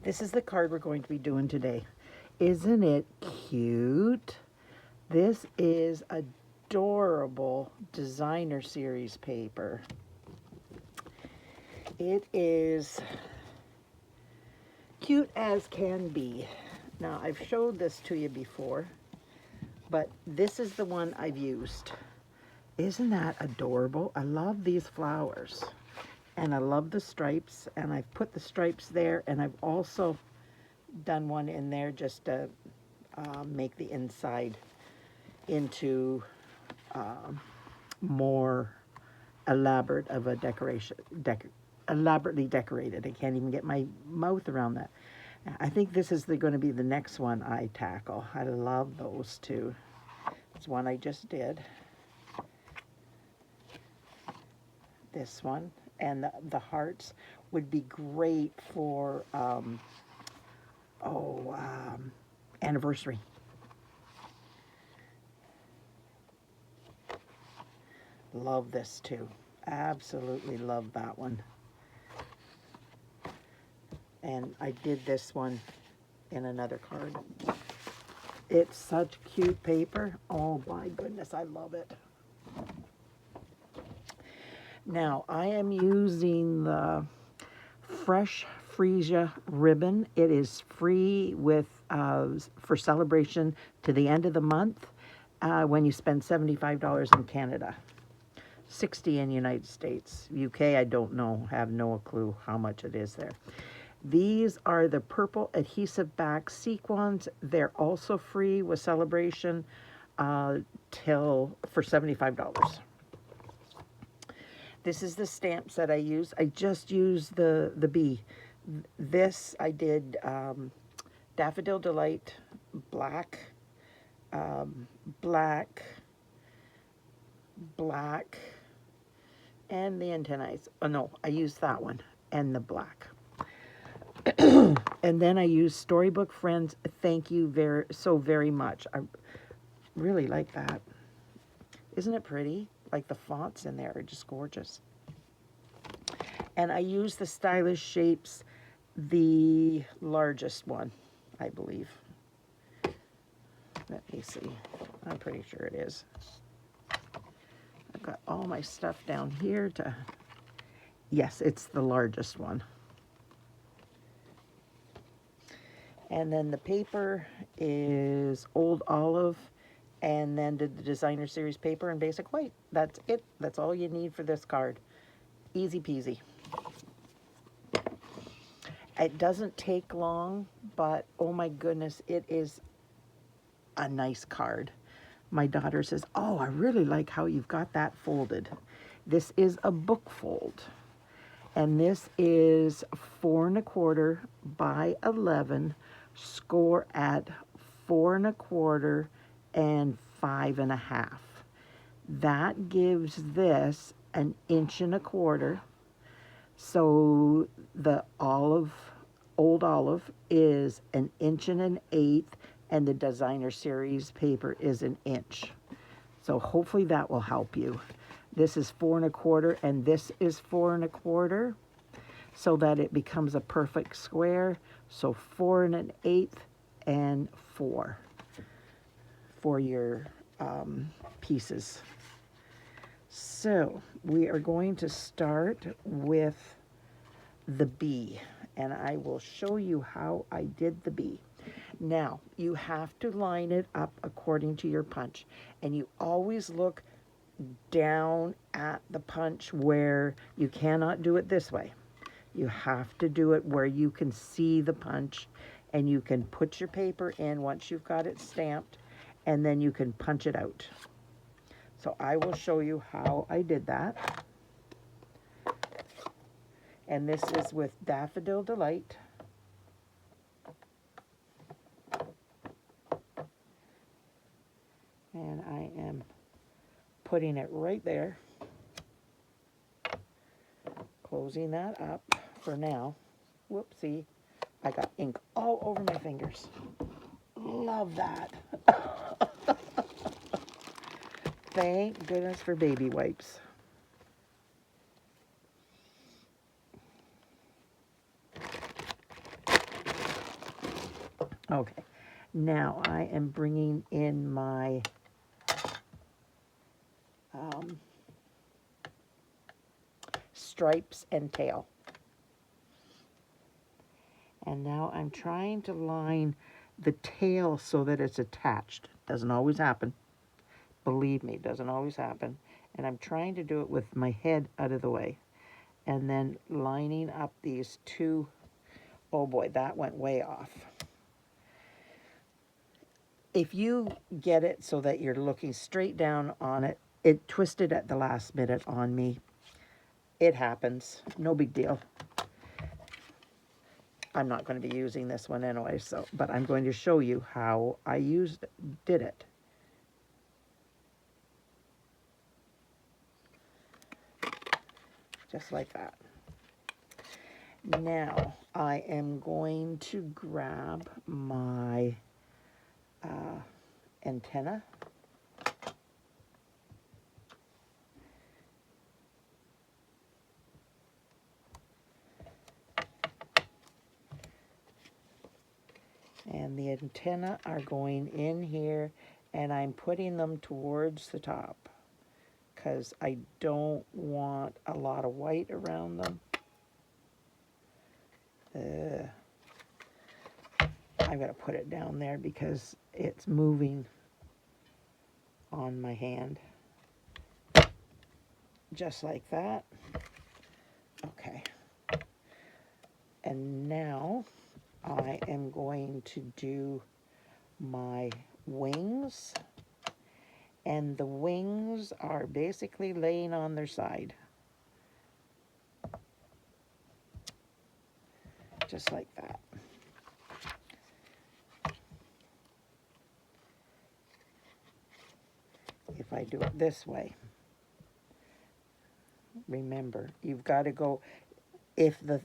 This is the card we're going to be doing today. Isn't it cute? This is adorable designer series paper. It is cute as can be. Now, I've showed this to you before, but this is the one I've used. Isn't that adorable? I love these flowers, and I love the stripes, and I've put the stripes there, and I've also done one in there just to make the inside into more elaborate of a decoration, elaborately decorated. I can't even get my mouth around that. I think this is going to be the next one I tackle. I love those two. It's one I just did. This one, and the hearts would be great for anniversary. Love this too. Absolutely love that one. And I did this one in another card. It's such cute paper. Oh my goodness, I love it. Now, I am using the Fresh Freesia ribbon. It is free with for celebration to the end of the month when you spend $75 in Canada. $60 in the United States. UK, I don't know, have no clue how much it is there. These are the purple Adhesive Backed Sequins. They're also free with celebration for $75. This is the stamp set I use. I just used the bee. This I did Daffodil Delight, black, black, and the antennae. Oh no, I used that one and the black. And then I used Storybook Friends. Thank you so very much. I really like that. Isn't it pretty? Like the fonts in there are just gorgeous. And I use the Stylish Shapes, the largest one, I believe. Let me see. I'm pretty sure it is. I've got all my stuff down here to... Yes, it's the largest one. And then the paper is Old Olive, and then the designer series paper in basic white. That's it. That's all you need for this card. Easy peasy. It doesn't take long, but oh my goodness, it is a nice card. My daughter says, oh, I really like how you've got that folded. This is a book fold. And this is 4 1/4 by 11, score at 4 1/4 and 5 1/2. That gives this an 1 1/4. So the Old Olive is an 1 1/8, and the designer series paper is an inch. So hopefully that will help you. This is 4 1/4, and this is 4 1/4, so that it becomes a perfect square. So 4 1/8 and 4 for your pieces. So we are going to start with the bee, and I will show you how I did the bee. Now, you have to line it up according to your punch, and you always look down at the punch where you cannot do it this way. You have to do it where you can see the punch, and you can put your paper in once you've got it stamped, and then you can punch it out. So I will show you how I did that. And this is with Daffodil Delight. And I am putting it right there. Closing that up for now. Whoopsie. I got ink all over my fingers. Love that. Thank goodness for baby wipes. Okay, now I am bringing in my stripes and tail. And now I'm trying to line the tail so that it's attached. Doesn't always happen. Believe me, doesn't always happen. And I'm trying to do it with my head out of the way. And then lining up these two. Oh boy, that went way off. If you get it so that you're looking straight down on it, it twisted at the last minute on me. It happens. No big deal. I'm not going to be using this one anyway, but I'm going to show you how I did it. Just like that. Now I am going to grab my antenna. And the antenna are going in here, and I'm putting them towards the top because I don't want a lot of white around them. I'm going to put it down there because it's moving on my hand. Just like that. Okay. And now I am going to do my wings. And the wings are basically laying on their side. Just like that. If I do it this way, remember, you've got to go, if the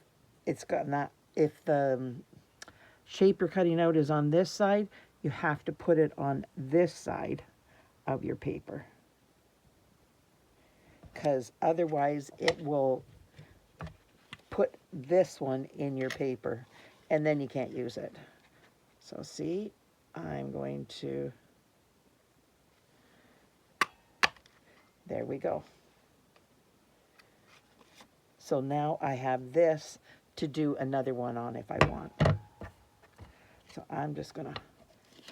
shape you're cutting out is on this side, you have to put it on this side of your paper. Because otherwise it will put this one in your paper and then you can't use it. So see, I'm going to, there we go. So now I have this to do another one on if I want. So I'm just going to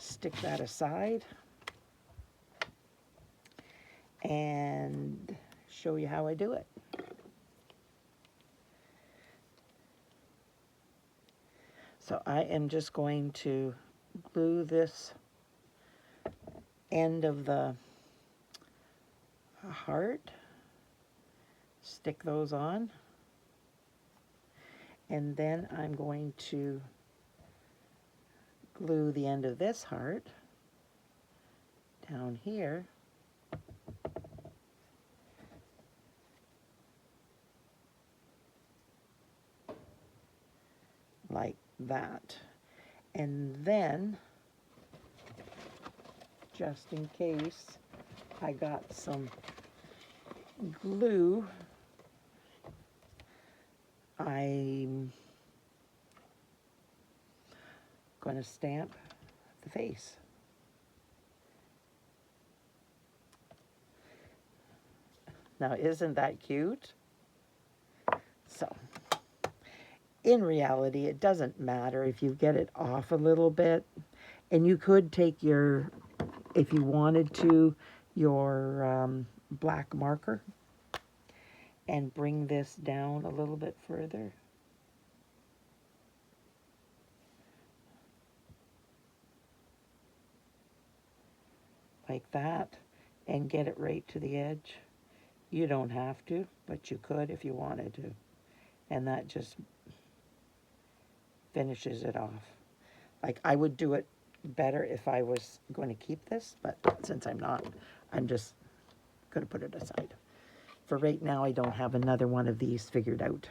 stick that aside and show you how I do it. So I am just going to glue this end of the heart, stick those on, and then I'm going to glue the end of this heart down here, like that. And then, just in case, I got some glue, I'm going to stamp the face. Now, isn't that cute? So, in reality, it doesn't matter if you get it off a little bit. And you could take your, if you wanted to, your black marker and bring this down a little bit further. Like that, and get it right to the edge. You don't have to, but you could if you wanted to. And that just finishes it off. Like, I would do it better if I was going to keep this, but since I'm not, I'm just going to put it aside. For right now, I don't have another one of these figured out.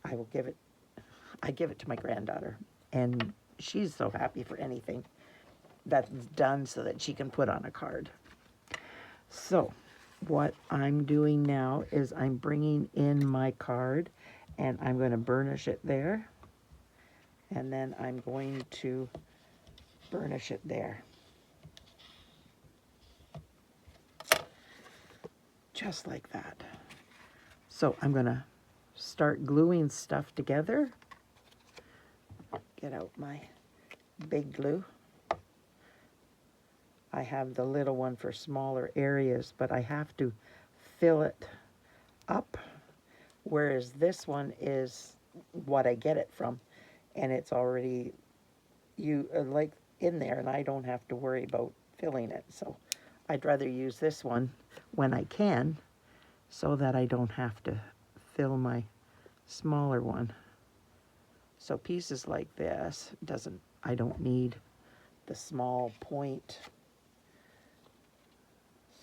I give it to my granddaughter, and she's so happy for anything that's done so that she can put on a card. So what I'm doing now is I'm bringing in my card, and I'm going to burnish it there. and then I'm going to burnish it there. Just like that. So I'm going to start gluing stuff together. Get out my big glue. I have the little one for smaller areas, but I have to fill it up, whereas this one is what I get it from, and it's already like in there, and I don't have to worry about filling it. So I'd rather use this one when I can, so that I don't have to fill my smaller one. So pieces like this I don't need the small point,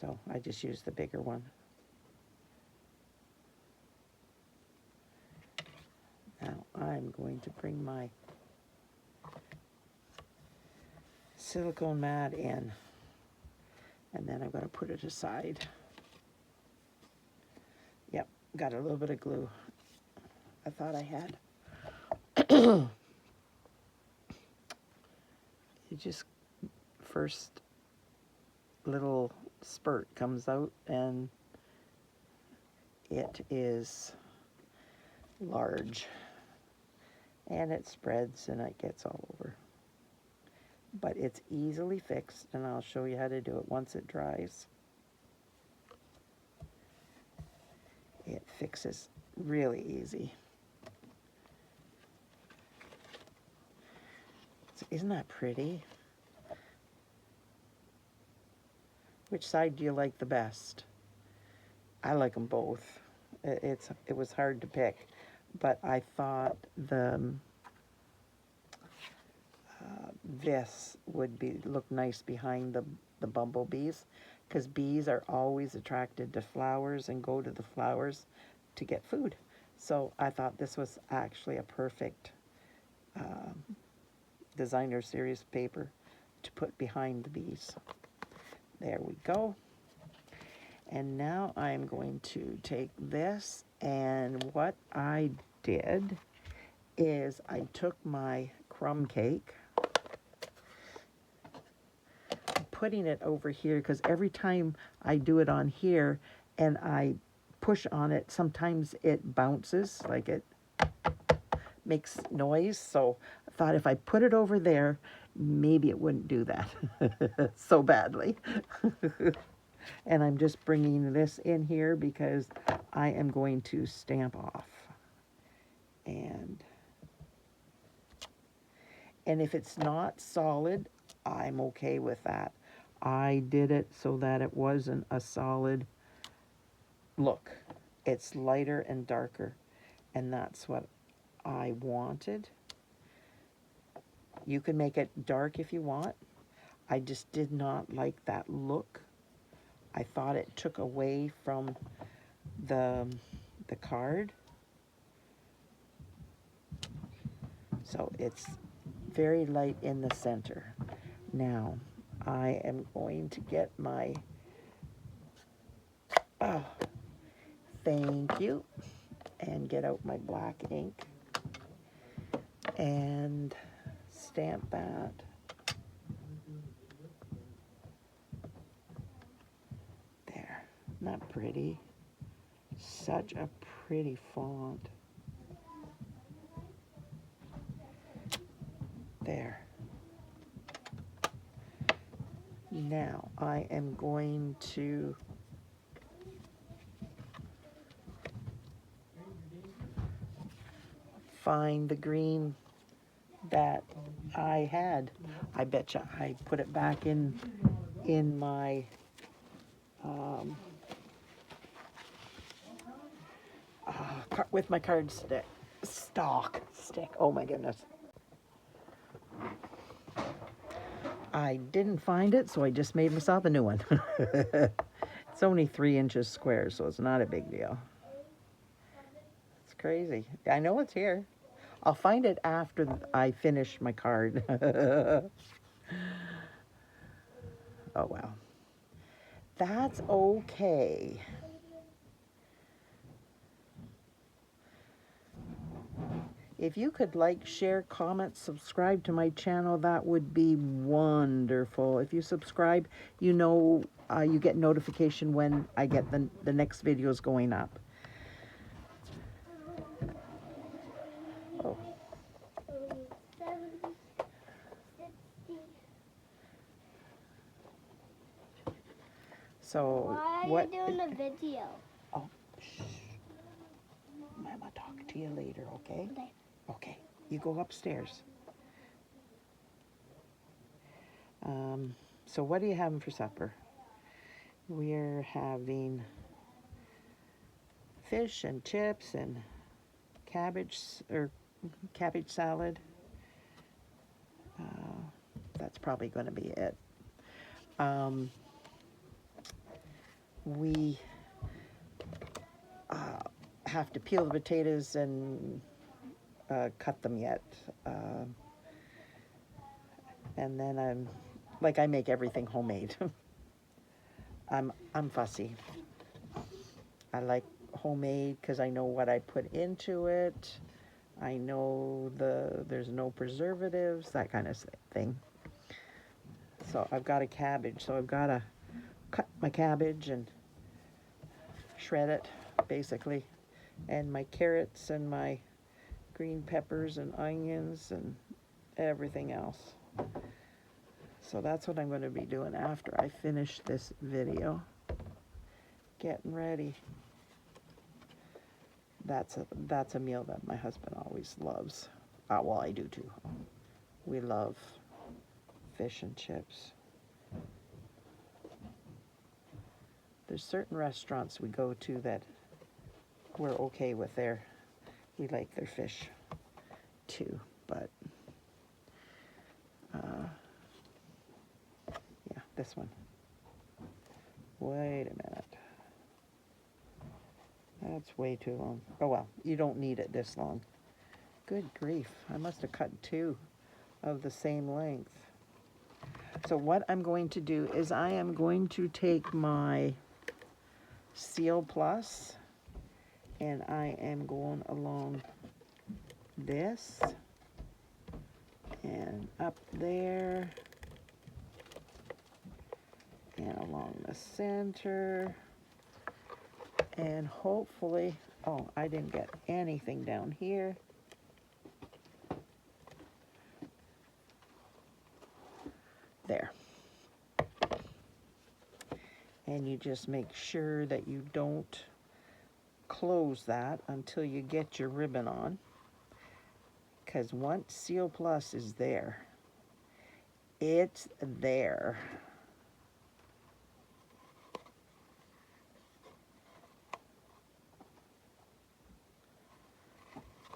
so I just use the bigger one. Now I'm going to bring my silicone mat in, and then I'm going to put it aside. Yep, got a little bit of glue. I thought I had. You just, first little spurt comes out, and it is large, and it spreads and it gets all over. But it's easily fixed, and I'll show you how to do it once it dries. It fixes really easy. Isn't that pretty? Which side do you like the best? I like them both. It was hard to pick, but I thought this would look nice behind the bumblebees, because bees are always attracted to flowers and go to the flowers to get food. So I thought this was actually a perfect designer series paper to put behind the bees. There we go. And now I'm going to take this, and what I did is I took my crumb cake, putting it over here, because every time I do it on here and I push on it, sometimes it bounces, like it makes noise. So I thought if I put it over there, maybe it wouldn't do that so badly. And I'm just bringing this in here because I am going to stamp off. And if it's not solid, I'm okay with that. I did it so that it wasn't a solid look. It's lighter and darker, and that's what I wanted. You can make it dark if you want. I just did not like that look. I thought it took away from the card. So it's very light in the center. Now I am going to get my, thank you, and get out my black ink and stamp that. There, not pretty. Such a pretty font. There. Now I am going to find the green that I had. I betcha I put it back in my with my card stock stick. Oh my goodness. I didn't find it, so I just made myself a new one. It's only 3 inches square, so it's not a big deal. It's crazy. I know it's here. I'll find it after I finish my card. Oh, well. That's okay. If you could like, share, comment, subscribe to my channel, that would be wonderful. If you subscribe, you know, you get notification when I get the next videos going up. Oh. So why are you doing a video? Oh, shh. Mama, talk to you later, okay? Okay. Okay. You go upstairs. So what are you having for supper? We're having fish and chips and cabbage salad. That's probably going to be it. We have to peel the potatoes and cut them yet. And then I make everything homemade. I'm fussy. I like homemade because I know what I put into it. I know there's no preservatives, that kind of thing. So I've got a cabbage, so I've got to cut my cabbage and shred it, basically. And my carrots and my green peppers and onions and everything else. So that's what I'm going to be doing after I finish this video. Getting ready. That's a meal that my husband always loves. Well, I do too. We love fish and chips. There's certain restaurants we go to that we're okay with we like their fish too, but yeah, this one. Wait a minute. That's way too long. Oh well, you don't need it this long. Good grief, I must have cut two of the same length. So what I'm going to do is I am going to take my Seal Plus and I am going along this and up there and along the center, and hopefully, oh, I didn't get anything down here. There. And you just make sure that you don't close that until you get your ribbon on, because once Seal Plus is there, it's there.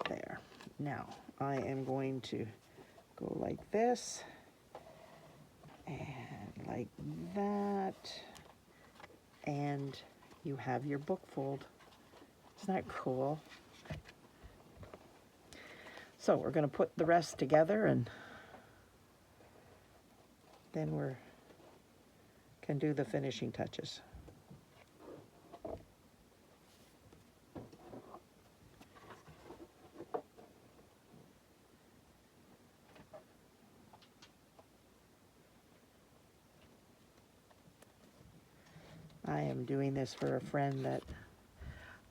There. Now I am going to go like this and like that, and you have your book fold. Isn't that cool? So we're going to put the rest together and then we can do the finishing touches. I am doing this for a friend that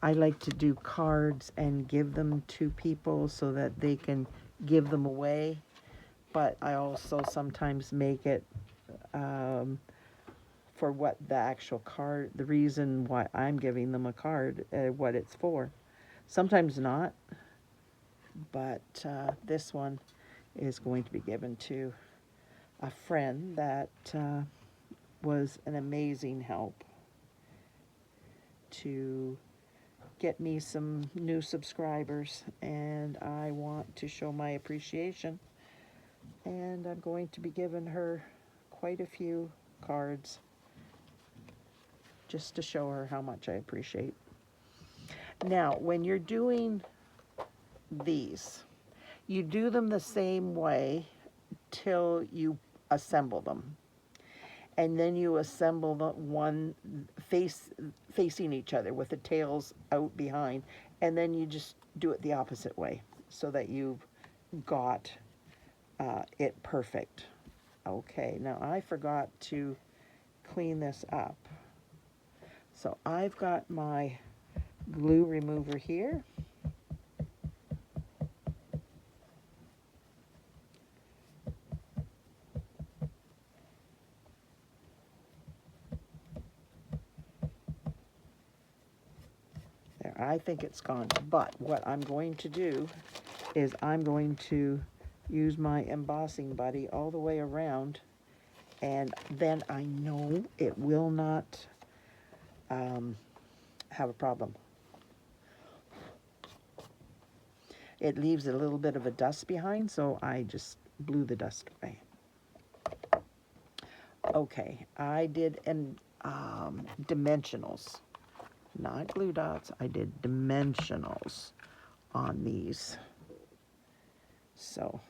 I like to do cards and give them to people so that they can give them away, but I also sometimes make it for what the actual card, the reason why I'm giving them a card, what it's for. Sometimes not, but this one is going to be given to a friend that was an amazing help to get me some new subscribers, and I want to show my appreciation, and I'm going to be giving her quite a few cards just to show her how much I appreciate. Now, when you're doing these, you do them the same way till you assemble them. And then you assemble the one facing each other with the tails out behind, and then you just do it the opposite way. so that you've got it perfect. Okay, now I forgot to clean this up. So I've got my glue remover here. There, I think it's gone, but what I'm going to do is I'm going to use my embossing buddy all the way around, and then I know it will not have a problem. It leaves a little bit of a dust behind, so I just blew the dust away. Okay, I did dimensionals, not glue dots. I did dimensionals on these. So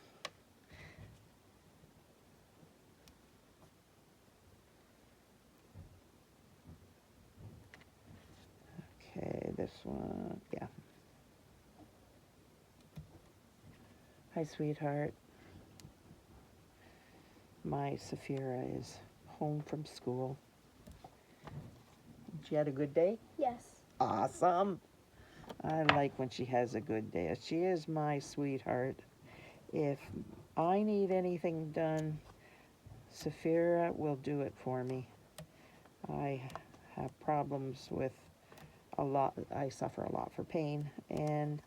okay, this one, yeah. Hi, sweetheart. My Saphira is home from school. She had a good day? Yes. Awesome. I like when she has a good day. She is my sweetheart. If I need anything done, Saphira will do it for me. I have problems with a lot. I suffer a lot for pain, and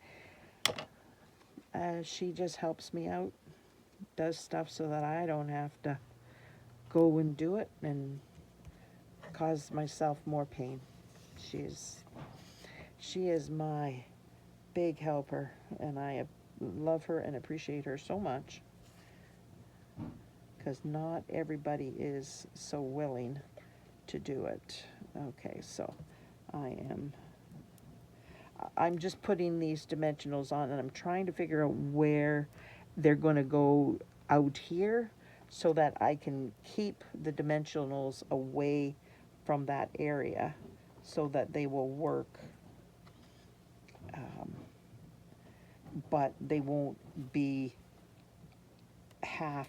she just helps me out, does stuff so that I don't have to go and do it and cause myself more pain. She is my big helper, and I love her and appreciate her so much, because not everybody is so willing to do it. Okay, so I'm just putting these dimensionals on, and I'm trying to figure out where they're going to go out here so that I can keep the dimensionals away from that area so that they will work, but they won't be half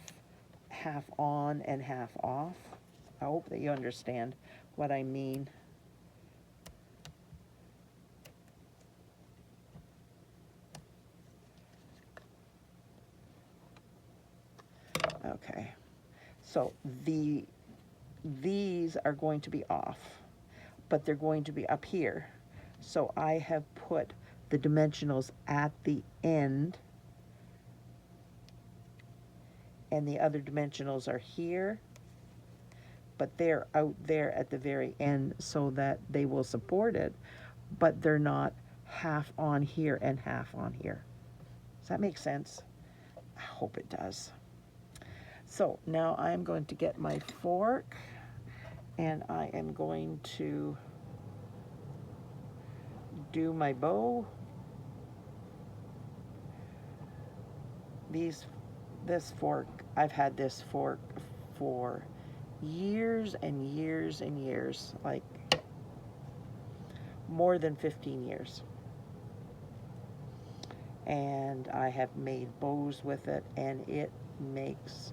on and half off. I hope that you understand what I mean. Okay, so these are going to be off, but they're going to be up here. So I have put the dimensionals at the end, and the other dimensionals are here, but they're out there at the very end so that they will support it, but they're not half on here and half on here. Does that make sense? I hope it does. So now I'm going to get my fork, and I am going to do my bow. This fork, I've had this fork for years and years and years, like more than 15 years. And I have made bows with it, and it makes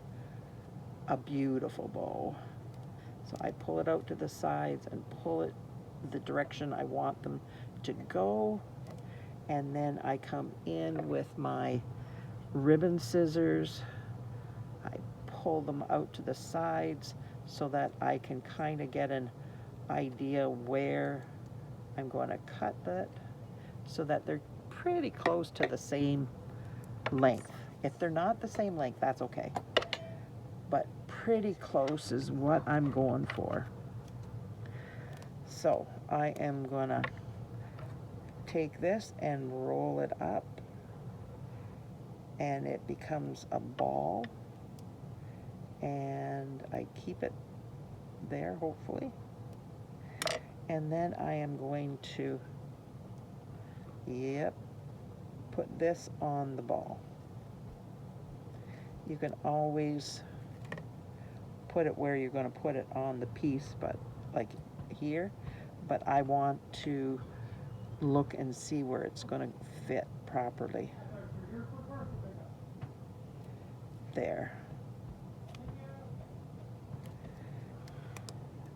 a beautiful bow. So I pull it out to the sides and pull it the direction I want them to go, and then I come in with my ribbon scissors. I pull them out to the sides so that I can kind of get an idea where I'm going to cut that, so that they're pretty close to the same length. If they're not the same length, that's okay, but pretty close is what I'm going for. So I am gonna take this and roll it up, and it becomes a ball, and I keep it there, hopefully. And then I am going to, put this on the ball. You can always put it where you're going to put it on the piece, but like here, but I want to look and see where it's going to fit properly. There.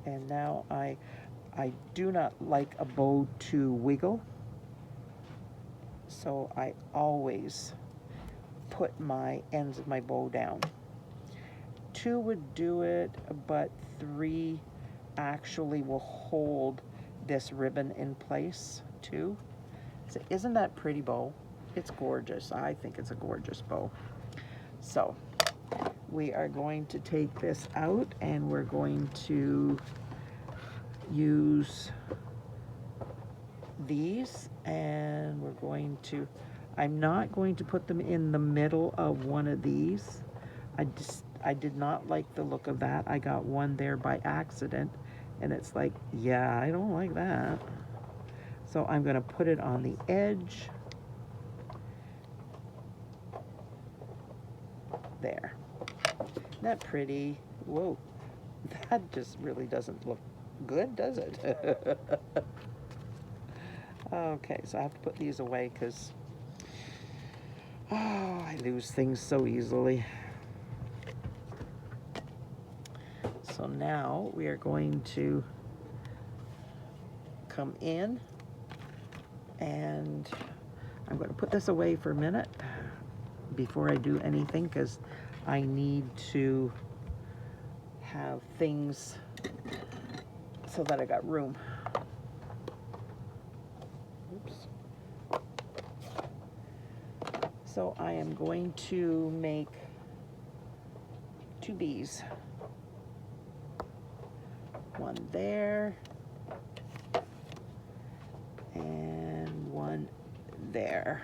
And now I do not like a bow to wiggle, so I always put my ends of my bow down. 2 would do it, but 3 actually will hold this ribbon in place too. So isn't that pretty bow? It's gorgeous. I think it's a gorgeous bow. So we are going to take this out and we're going to use these, and we're going to, I'm not going to put them in the middle of one of these. I did not like the look of that. I got one there by accident, and it's like, yeah, I don't like that. So I'm going to put it on the edge. There. Isn't that pretty? Whoa, that just really doesn't look good, does it? Okay, so I have to put these away because, oh, I lose things so easily. So now we are going to come in, and I'm going to put this away for a minute before I do anything because I need to have things so that I got room. Oops. So I am going to make 2 bees. One there, and one there.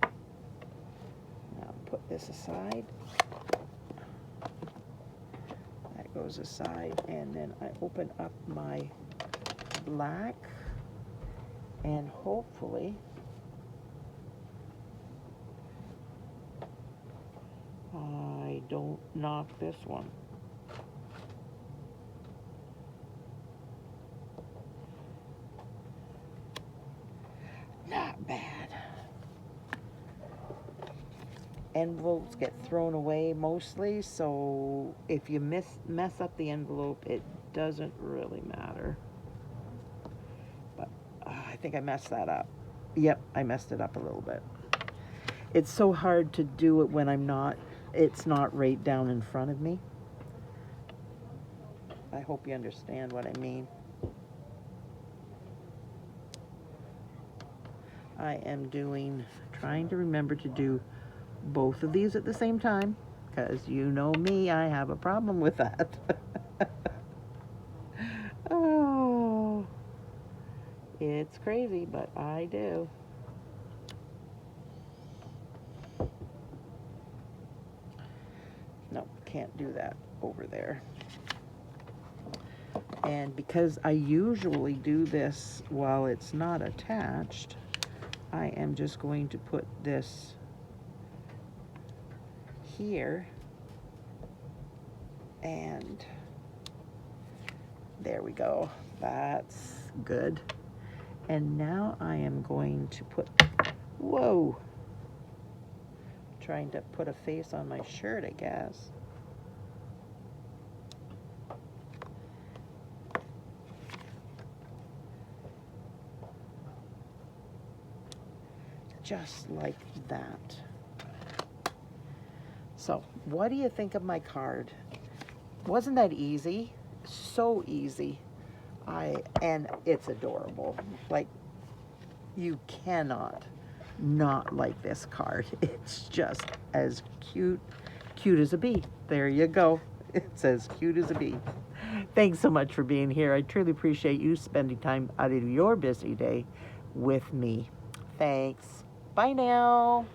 Now put this aside. That goes aside, and then I open up my black, and hopefully I don't knock this one. Not bad. Envelopes get thrown away mostly, so if you mess up the envelope, it doesn't really matter. But I think I messed that up. Yep, I messed it up a little bit. It's so hard to do it when it's not right down in front of me. I hope you understand what I mean. I am trying to remember to do both of these at the same time, because you know me, I have a problem with that. Oh, it's crazy, but I do. No, can't do that over there. And because I usually do this while it's not attached, I am just going to put this here, and there we go. That's good. And now I am going to put, whoa, trying to put a face on my shirt, I guess. Just like that. So, what do you think of my card? Wasn't that easy? So easy. And it's adorable. Like, you cannot not like this card. It's just as cute as a bee. There you go. It's as cute as a bee. Thanks so much for being here. I truly appreciate you spending time out of your busy day with me. Thanks. Bye now.